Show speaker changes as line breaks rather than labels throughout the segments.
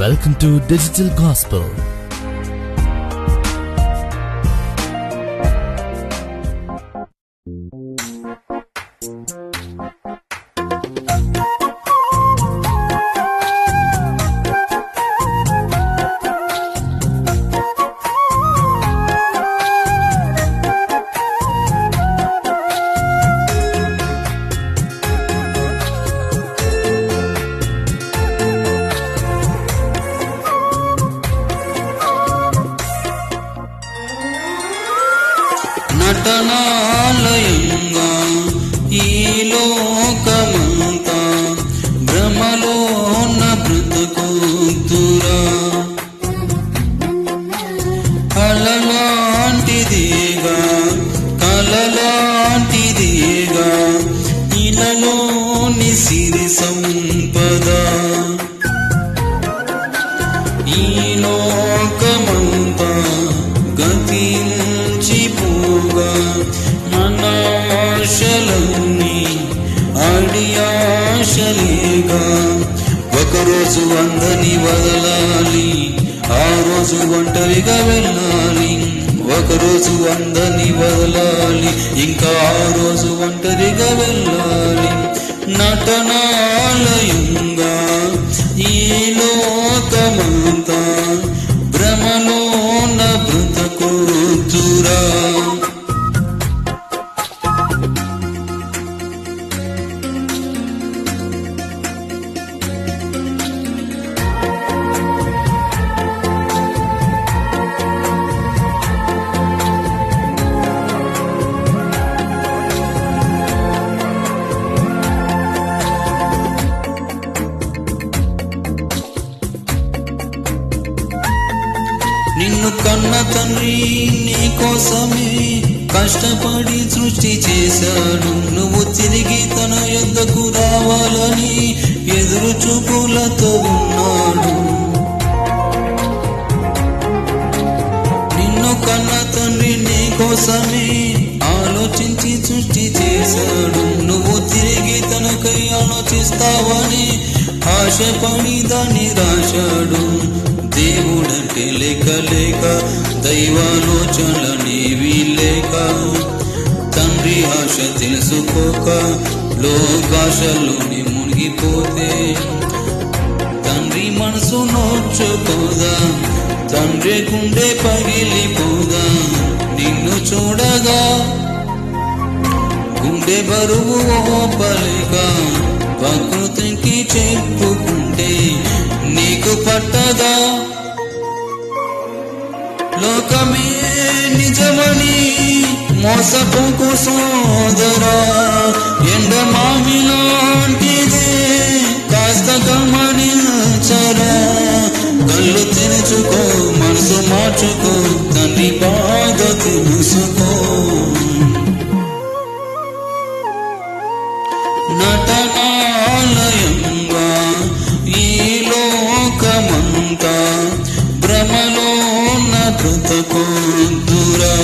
Welcome to Digital Gospel.
నటనాలయంగా ఈ లోకమంతా భ్రమలోన బ్రతుకుతురా, అలలాంటిదిగా కలలాంటిదిగా ఇలలోని సిరి సంపద. ఈ లోకమంతా గతించిపోగా మన ఆశలన్నీ అడియాశలేగా. ఒకరోజు అందరిని వదలాలి, ఆ రోజు ఒంటరిగా వెళ్ళాలి. ఒకరోజు అందరిని వదలాలి, ఇంకా ఆ రోజు ఒంటరిగా వెళ్ళాలి. నటనాలయంగా ఈ లోకమంతా భ్రమలోన బ్రతుకుతురా. నిన్ను కన్న తండ్రి నీ కోసమే కష్టపడి సృష్టి చేశాడు. నువ్వు తిరిగి తన యొద్దకు రావాలని ఎదురు చూపులతో ఉన్నాడు. నిన్ను కన్న తండ్రి నీ కోసమే ఆలోచించి సృష్టి చేశాడు. నువ్వు తిరిగి తనకై ఆలోచిస్తావని ఆశపడి దాన్ని రాశాడు. దేవుడంటే లేక లేక దైవాలోచనలేవి లేక తండ్రి ఆశ తెలుసుకోక లోకాశలోని మునిగిపోతే తండ్రి మనసు నోచుకోదా, తండ్రి గుండె పగిలిపోదా. నిన్ను చూడగా గుండె బరువు ఓపలేక ప్రకృతికి చెప్పుకుంటే నీకు పట్టదా. లోకమే నిజమని మోసపోకు సోదరా, ఎండమామిలాంటిదే కాస్త గమనించరా. కళ్ళు తెరుచుకో, మనసు మార్చుకో, తండ్రి బాధ తెలుసుకో. నటనాలయంగా ఈ లోకమంతా భ్రమలోన బ్రతుకుతురా.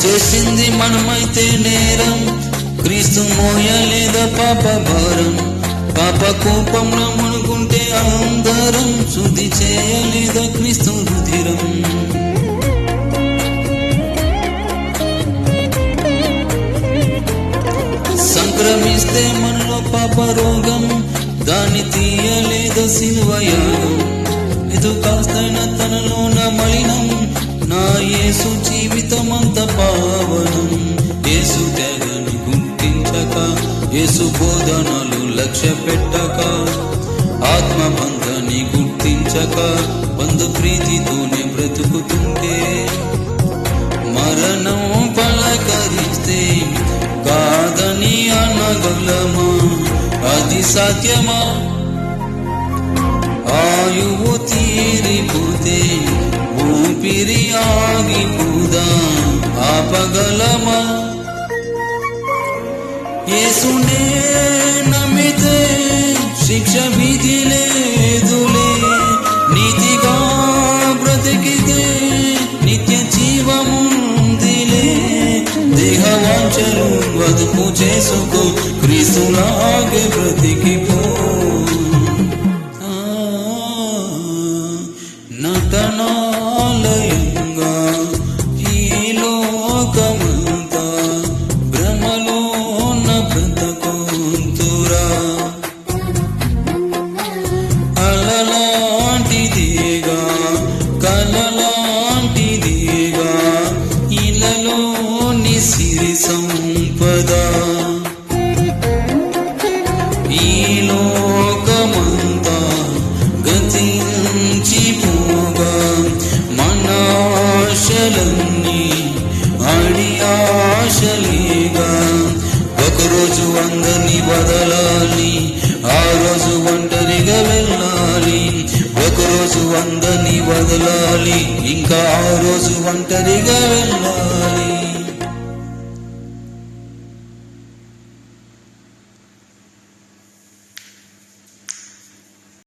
చేసింది మనమైతే నేరం, క్రీస్తు మోయలేదా పాప భారం. పాప కోపంలో మునుకుంటే అందరం శుద్ధి చేయలేదా క్రీస్తు రుధిరం. సంక్రమిస్తే మనలో పాప రోగం, దాన్ని తీయలేదా సిలువయాగం. ఇది కాస్తైన తనలోన మలినం, నా యేసు జీవితమంత పావనం. యేసు త్యాగాన్ని గుర్తించక, యేసు బోధనలు లక్ష్య పెట్టక, ఆత్మబంధాన్ని గుర్తించక బంధు ప్రీతితోనే బ్రతుకుతుంటే మరణం పల అనగలమా అది సాధ్యమా? ఆయువు తీరిపోతే ఊపిరి ఆగిపోదా ఆపగలమా? యేసునే నమ్మితే శిక్ష విధి లేదులే, నీతిగా బ్రతికితే నిత్య జీవముందిలే. దేహవాంఛలు అదుపు చేసుకో, క్రీస్తులాగే బ్రతికిపో. నటనాలయంగా ఈ లోకమంతా భ్రమలోన బ్రతకొంతురా. అలలాంటిదేగా కలలాంటిదేగా ఇలలోని సిరి సంపద. ఈ లోకమంతా గతించిపోగా మన ఆశలన్నీ అడి ఆశలేగా. ఒకరోజు అందరినీ వదలాలి, ఆ రోజు ఒంటరిగా వెళ్ళాలి. ఒకరోజు అందరినీ వదలాలి, ఇంకా ఆ రోజు ఒంటరిగా వెళ్ళాలి.